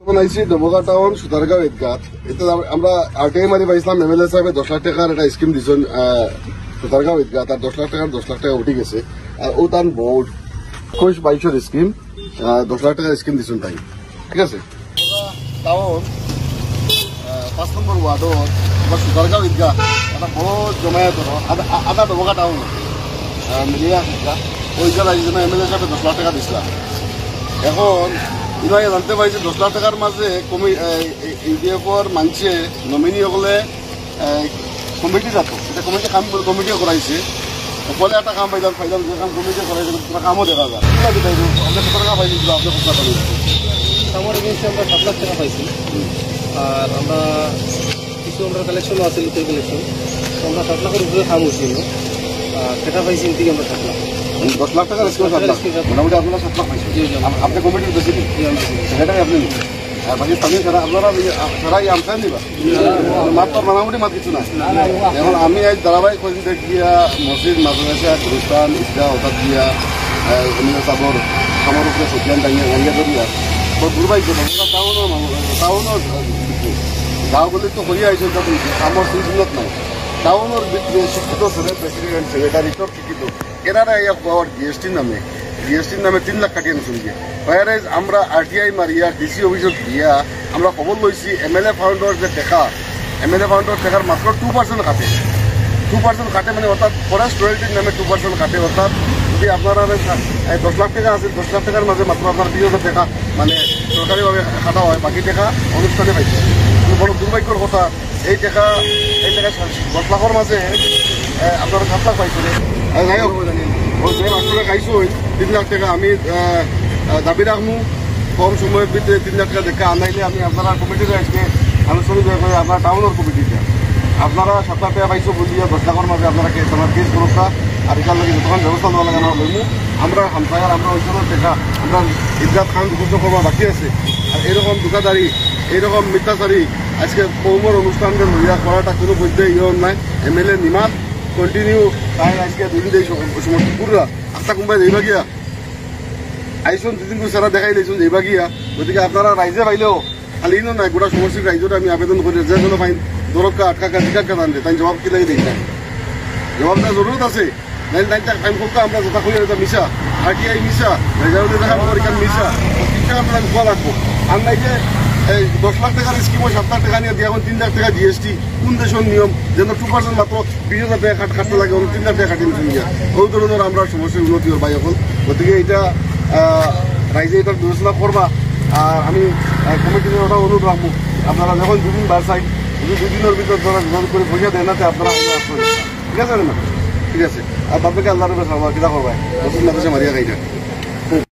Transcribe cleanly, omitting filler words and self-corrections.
বানাইছি ডবগা টাউন সুতারগাঁও ঈদগাহ। এটা আমরা আরটিআই মারি পাইছিলাম এমএলএ সাহেবে 10 লাখ টাকার একটা স্কিম দিচ্ছেন সুতারগাঁও ঈদগাহ। তার 10 লাখ টাকার 10 লাখ টাকা উঠে গেছে। আর ও তার বোর্ড 21-22 স্কিম 10 লাখ টাকার স্কিম দিচ্ছেন তাই। ঠিক আছে, টাউন 5 নম্বর ওয়ার্ডর সুতারগাঁও ঈদগাহ একটা বড় জমায়েত আধা ডবগা টাউন মিলিয়া ঈদগাহ। ওই জায়গায় এমএলএ সাহেবে 10 লাখ টাকা দিছিলাম। এখন ইনাই জানতে পারছি 10 লাখ টাকার মাঝে ইউডিএফর মানছে নমিনি হলে কমিটি যাত এটা কমিটি কাম কমিটিও করাইছে বলে একটা কাম পাইলাম যে কাম কমিটি করাইছে কামও দেখা যায় আপনার কত টাকা পাইছি আপনার কত টাকা আমার এগেন্সে আমরা 7 লাখ টাকা পাইছি। আর আমরা কিছু আমরা কালেকশনও আছে লোকের কালেকশন, আমরা 7 লাখের উপরে কাম হয়েছিল। আর সেটা পাইছি ইনদিকে আমরা 7 লাখ 10 লাখ টাকার মোটামুটি আপনারা 7 লাখ পাইছেন। আপনি কমিটির বেশি সেটাই আপনি আর বাকি স্থানীয় যারা আপনারা তারাই আমসান দিবা মাত্র মোটামুটি মাত কিছু না। এখন আমি আজ ধারাবাহিক কদিন গিয়া মসজিদ মাদ্রাসা গুরুস্থান ঈদগাহ হঠাৎ গিয়া সাবর আমার উপরে সজ্ঞান দাঁড়িয়ে দাঁড়িয়ে ধরিয়া দুর্বাই টাউনও গাঁও বলে তো হরিয়া আইসেন তখন আমার সুযোগ নাই। টাউনের ভিতরে শিক্ষিত ছিলেন প্রেসিডেন্ট সেক্রেটারি সব শিক্ষিত এনারা এই পাওয়ার জিএসটির নামে 3 লাখ কাটিয়ে নিয়েছেন গিয়ে। হোয়ারাইজ আমরা আরটিআই মারিয়া ডিসি অফিসত গিয়া আমরা খবর লইছি এমএলএ ফাউন্ডর যে টেকা এমএলএ ফাউন্ডর টেকার মাত্র 2% কাটে 2% কাটে মানে অর্থাৎ ফরেস্ট রয়্যালটির নামে 2% কাটে। অর্থাৎ যদি আপনারা 10 লাখ টাকা আছে 10 লাখ টাকার মাঝে মাত্র আপনার 20,000 টাকা মানে সরকারিভাবে কাটা হয়, বাকি টাকা অনুষ্ঠানে পাইছে। বড় দুর্ভাগ্যের কথা এই টাকা 10 লাখের মাঝে আপনারা 7 লাখ পাইছেন। যাই হোক যে আপনারা খাইছো 3 লাখ টাকা আমি দাবি রাখবো কম সময়ের ভিতরে 3 লাখ টাকা দেখা আনাইলে আমি আপনারা কমিটিতে আজকে আলোচনা করে আপনারা টাউনের কমিটিতে আপনারা 7 লাখ টাকা পাইছো বলিয়া 10 লাখের মাঝে আপনারা কেস করতা আর এটার লাগে যতক্ষণ ব্যবস্থা নেওয়া লাগে না বলবো আমরা হামসায়ার আমরা অঞ্চলের টাকা আমরা ঈদগাহ খান যুদ্ধ করবার বাকি আছে। আর এরকম দোকানদারি এইরকম মিথ্যাচারী আজকে কৌমর অনুষ্ঠানকে লইয়া করাটা কোনো বৈধ নাই। এমএলএ নিমাত কন্টিনিউ তাই আজকে 2 দিন সমস্ত পুরা আটটা কোম্পানি যাইবা গিয়া আইসন 2 দিন সারা দেখাই দিয়েছেন যাইবা গিয়া। গতিকে আপনারা রাইজে পাইলেও খালি নাই গোটা সমষ্টির রাইজটা আমি আবেদন করি যে কোনো ফাইন দরকা আটকা টিকা জানলে তাই জবাব কি লাগে দেখি জবাব দেওয়ার জরুরত আছে। নাইলে তাই ফাইন করতে আমরা যথা খুঁজে এটা মিশা আরটিআই মিশা রেজাল্ট দেখা পরীক্ষা মিশা 3 টাকা আপনারা খোয়া লাগবো। আর নাই যে এই 10 লাখ টাকার স্কিম 7 লাখ টাকা নিয়ে দিয়ে এখন 3 লাখ টাকা জিএসটি কোন দেশের নিয়ম যেন 2% মাত্র 20,000 টাকা কাটতে লাগে 3 লাখ টাকা কাটিয়ে নিচ্ছেন গিয়া ওই ধরনের আমরা সমস্যার উন্নতি হল ভাই এখন। গতিকে এটা রাইজে এটা বিবেচনা করবা। আর আমি কমিটির ওটা অনুরোধ রাখবো আপনারা যখন 2 দিন বার চাই যদি 2 দিনের ভিতর ধরা যোগাযোগ করে পয়সা দেন না আপনারা আসবেন। ঠিক আছে না? ঠিক আছে। আর বাপকে আল্লাহর উপরে কিনা করবাই মারিয়া খাইটা।